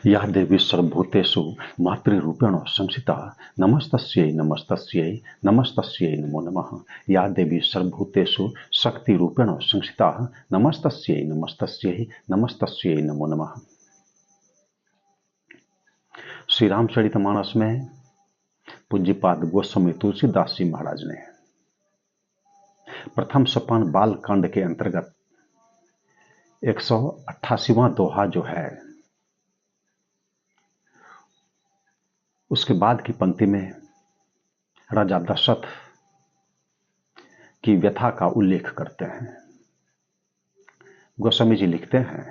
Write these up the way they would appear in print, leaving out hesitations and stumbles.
या देवी सर्वभूतेषु मातृरूपेण संस्थिता नमस्तस्यै नमस्तस्यै नमस्तस्यै नमो नमः। या देवी सर्वभूतेषु शक्तिरूपेण संस्थिता नमस्तस्यै नमस्तस्यै नमस्तस्यै नमो नमः। श्री रामचरितमानस में पूज्यपाद गोस्वामी तुलसीदास जी महाराज ने प्रथम सोपान बाल कांड के अंतर्गत 188वां दोहा जो है, उसके बाद की पंक्ति में राजा दशरथ की व्यथा का उल्लेख करते हैं। गोस्वामी जी लिखते हैं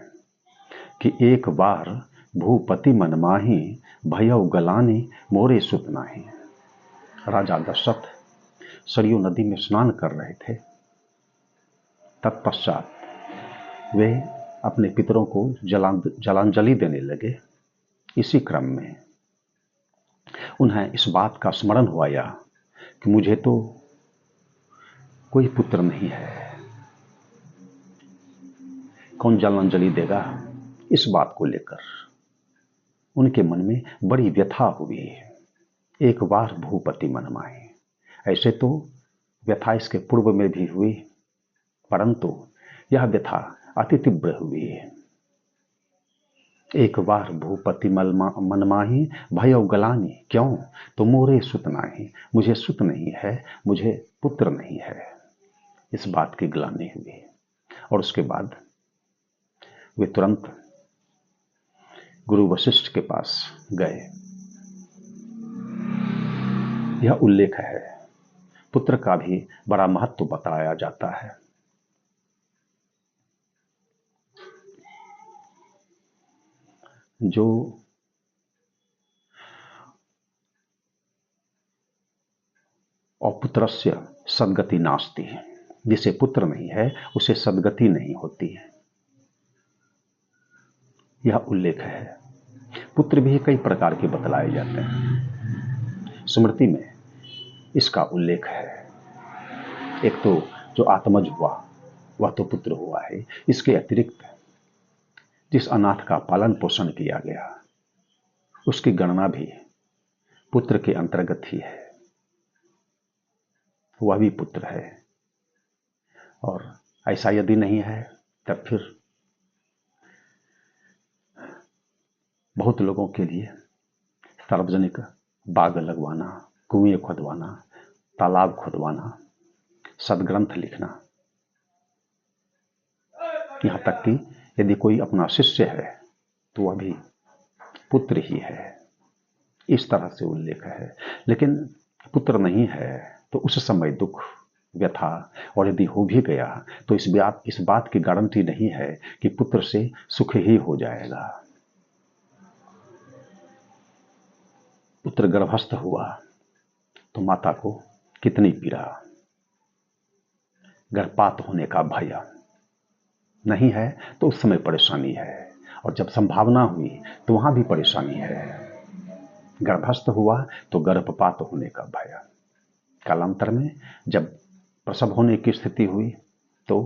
कि एक बार भूपति मन माही भयउ गलानी मोरे सुत नाही। राजा दशरथ सरयू नदी में स्नान कर रहे थे। तत्पश्चात वे अपने पितरों को जलांजलि देने लगे। इसी क्रम में उन्हें इस बात का स्मरण हुआ कि मुझे तो कोई पुत्र नहीं है, कौन जलांजलि देगा। इस बात को लेकर उनके मन में बड़ी व्यथा हुई। एक बार भूपति मन माही, ऐसे तो व्यथा इसके पूर्व में भी हुई, परंतु यह व्यथा अति तीव्र हुई। एक बार भूपति मन माही भयउ गलानी, क्यों तो मोरे सुत नाही, मुझे सुत नहीं है, मुझे पुत्र नहीं है। इस बात की ग्लानि हुई और उसके बाद वे तुरंत गुरु वशिष्ठ के पास गए। यह उल्लेख है, पुत्र का भी बड़ा महत्व बताया जाता है। जो अपुत्रस्य सद्गति नास्ति, जिसे पुत्र नहीं है उसे सद्गति नहीं होती है, यह उल्लेख है। पुत्र भी कई प्रकार के बतलाए जाते हैं। स्मृति में इसका उल्लेख है। एक तो जो आत्मज हुआ वह तो पुत्र हुआ है। इसके अतिरिक्त जिस अनाथ का पालन पोषण किया गया उसकी गणना भी पुत्र के अंतर्गत ही है, वह भी पुत्र है। और ऐसा यदि नहीं है तब फिर बहुत लोगों के लिए सार्वजनिक बाग लगवाना, कुएं खोदवाना, तालाब खोदवाना, सदग्रंथ लिखना, यहां तक कि यदि कोई अपना शिष्य है तो वह भी पुत्र ही है। इस तरह से उल्लेख है। लेकिन पुत्र नहीं है तो उस समय दुख, व्यथा, और यदि हो भी गया तो इस बात की गारंटी नहीं है कि पुत्र से सुख ही हो जाएगा। पुत्र गर्भस्थ हुआ तो माता को कितनी पीड़ा, गर्भपात होने का भय नहीं है तो उस समय परेशानी है, और जब संभावना हुई तो वहां भी परेशानी है। गर्भस्थ हुआ तो गर्भपात होने का भय। कालांतर में जब प्रसव होने की स्थिति हुई तो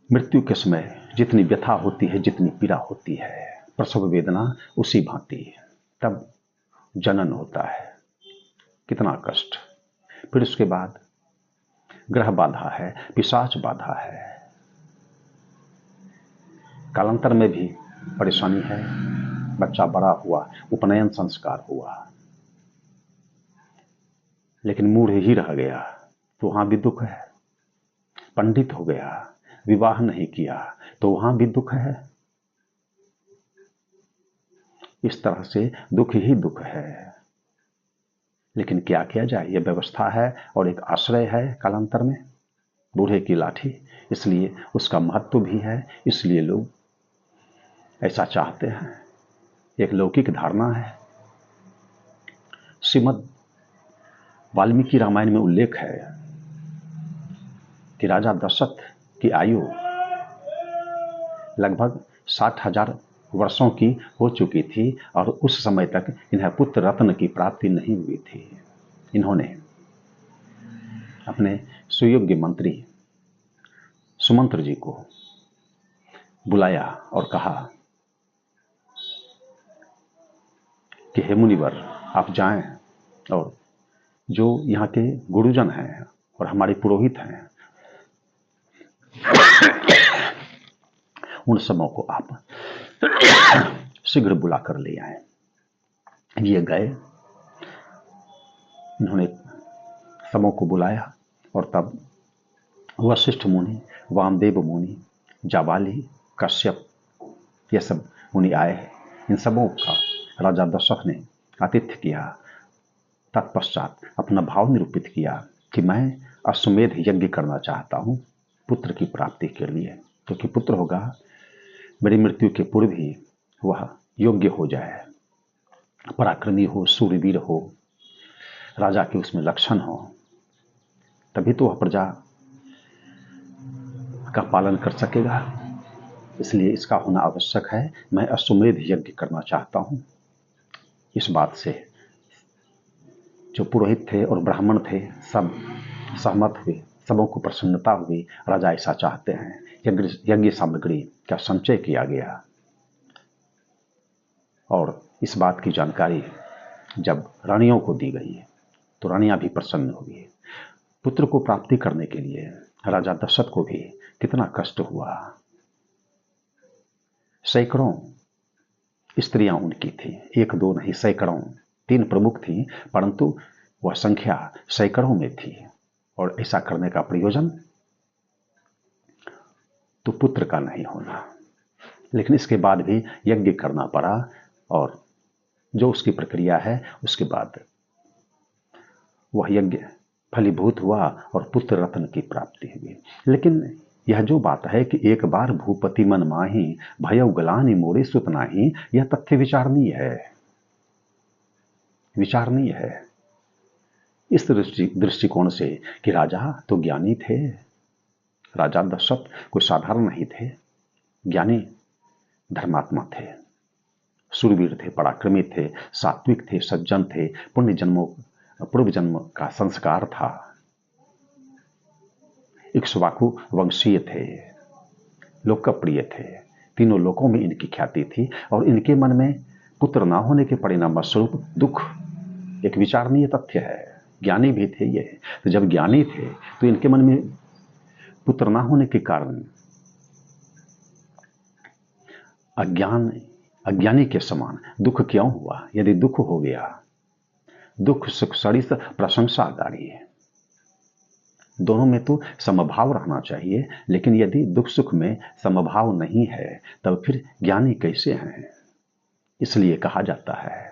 मृत्यु के समय जितनी व्यथा होती है, जितनी पीड़ा होती है, प्रसव वेदना उसी भांति। तब जनन होता है, कितना कष्ट। फिर उसके बाद ग्रह बाधा है, पिशाच बाधा है, कालांतर में भी परेशानी है। बच्चा बड़ा हुआ, उपनयन संस्कार हुआ, लेकिन मूढ़ ही रह गया तो वहां भी दुख है। पंडित हो गया, विवाह नहीं किया तो वहां भी दुख है। इस तरह से दुख ही दुख है। लेकिन क्या किया जाए, यह व्यवस्था है और एक आश्रय है कालांतर में, बूढ़े की लाठी, इसलिए उसका महत्व भी है। इसलिए लोग ऐसा चाहते हैं। एक लौकिक धारणा है। श्रीमद् वाल्मीकि रामायण में उल्लेख है कि राजा दशरथ की आयु लगभग 60,000 वर्षों की हो चुकी थी और उस समय तक इन्हें पुत्र रत्न की प्राप्ति नहीं हुई थी। इन्होंने अपने सुयोग्य मंत्री सुमंत्र जी को बुलाया और कहा कि हे मुनिवर, आप जाएं और जो यहाँ के गुरुजन हैं और हमारे पुरोहित हैं, उन सबों को आप शीघ्र बुला कर ले आए। ये गए, इन्होंने सबों को बुलाया और तब वशिष्ठ मुनि, वामदेव मुनि, जाबाली, कश्यप, ये सब मुनि आए। इन सबों का राजा दशरथ ने आतिथ्य किया। तत्पश्चात अपना भाव निरूपित किया कि मैं अश्वमेध यज्ञ करना चाहता हूं पुत्र की प्राप्ति के लिए, क्योंकि पुत्र होगा मेरी मृत्यु के पूर्व ही वह योग्य हो जाए, पराक्रमी हो, सूरवीर हो, राजा के उसमें लक्षण हो, तभी तो वह प्रजा का पालन कर सकेगा। इसलिए इसका होना आवश्यक है। मैं अश्वमेध यज्ञ करना चाहता हूं। इस बात से जो पुरोहित थे और ब्राह्मण थे सब सहमत हुए, सबों को प्रसन्नता हुई। राजा ऐसा चाहते हैं। यज्ञ सामग्री का संचय किया गया और इस बात की जानकारी जब रानियों को दी गई तो रानियां भी प्रसन्न हुई। पुत्र को प्राप्ति करने के लिए राजा दशरथ को भी कितना कष्ट हुआ। सैकड़ों स्त्रियां उनकी थी, एक दो नहीं, सैकड़ों। 3 प्रमुख थी, परंतु वह संख्या सैकड़ों में थी। और ऐसा करने का प्रयोजन तो पुत्र का नहीं होना, लेकिन इसके बाद भी यज्ञ करना पड़ा और जो उसकी प्रक्रिया है उसके बाद वह यज्ञ फलीभूत हुआ और पुत्र रत्न की प्राप्ति हुई। लेकिन यह जो बात है कि एक बार भूपति मन माही भयउ गलानि मोरे सुत नाही, यह तथ्य विचारणीय है इस दृष्टिकोण से कि राजा तो ज्ञानी थे। राजा दशरथ कोई साधारण नहीं थे, ज्ञानी धर्मात्मा थे, शूरवीर थे, पराक्रमी थे, सात्विक थे, सज्जन थे, पूर्व जन्म का संस्कार था, इक्ष्वाकु वंशीय थे, लोकप्रिय थे, तीनों लोकों में इनकी ख्याति थी। और इनके मन में पुत्र ना होने के परिणाम स्वरूप दुख एक विचारणीय तथ्य है। ज्ञानी भी थे ये, तो जब ज्ञानी थे तो इनके मन में पुत्र ना होने के कारण अज्ञानी के समान दुख क्यों हुआ? यदि दुख हो गया, दुख सुख सरिस प्रशंसाकारी है, दोनों में तो समभाव रहना चाहिए। लेकिन यदि दुख सुख में समभाव नहीं है तब फिर ज्ञानी कैसे हैं? इसलिए कहा जाता है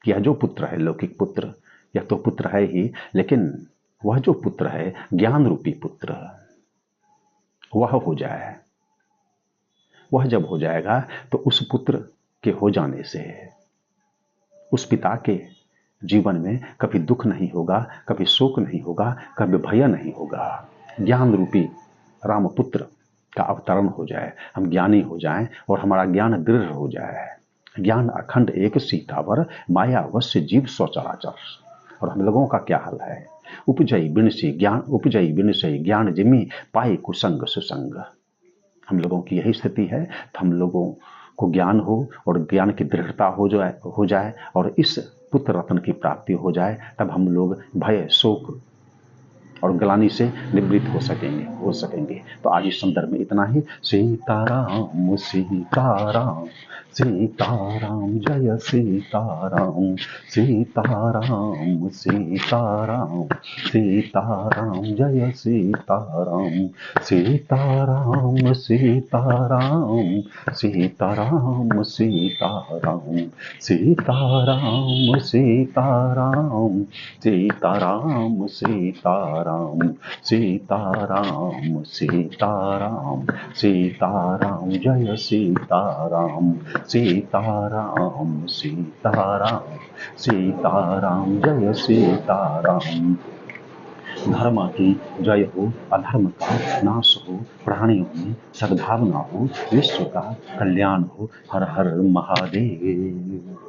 कि यह जो पुत्र है लौकिक पुत्र, यह तो पुत्र है ही, लेकिन वह जो पुत्र है ज्ञान रूपी पुत्र, वह हो जाए। वह जब हो जाएगा तो उस पुत्र के हो जाने से उस पिता के जीवन में कभी दुख नहीं होगा, कभी शोक नहीं होगा, कभी भय नहीं होगा। ज्ञान रूपी रामपुत्र का अवतरण हो जाए, हम ज्ञानी हो जाएं और हमारा ज्ञान दृढ़ हो जाए। ज्ञान अखंड एक सीतावर, माया अवश्य जीव सचराचर। और हम लोगों का क्या हाल है? उपजई बिनसी ज्ञान जिमी पाई कुसंग सुसंग। हम लोगों की यही स्थिति है। तो हम लोगों को ज्ञान हो और ज्ञान की दृढ़ता हो जाए और इस पुत्र रत्न की प्राप्ति हो जाए, तब हम लोग भय शोक और ग्लानि से निवृत्त हो सकेंगे। तो आज इस संदर्भ में इतना ही। सीताराम सीताराम सीताराम जय सीताराम सीताराम सीताराम सीताराम जय सीताराम सीताराम सीताराम सीताराम सीताराम सीताराम सीताराम सीताराम सीताराम सीताराम सीताराम सीताराम जय सीताराम सीताराम सीताराम सीताराम जय सीताराम। धर्म की जय हो, अधर्म का नाश हो, प्राणियों में सद्भावना हो, विश्व का कल्याण हो। हर हर महादेव।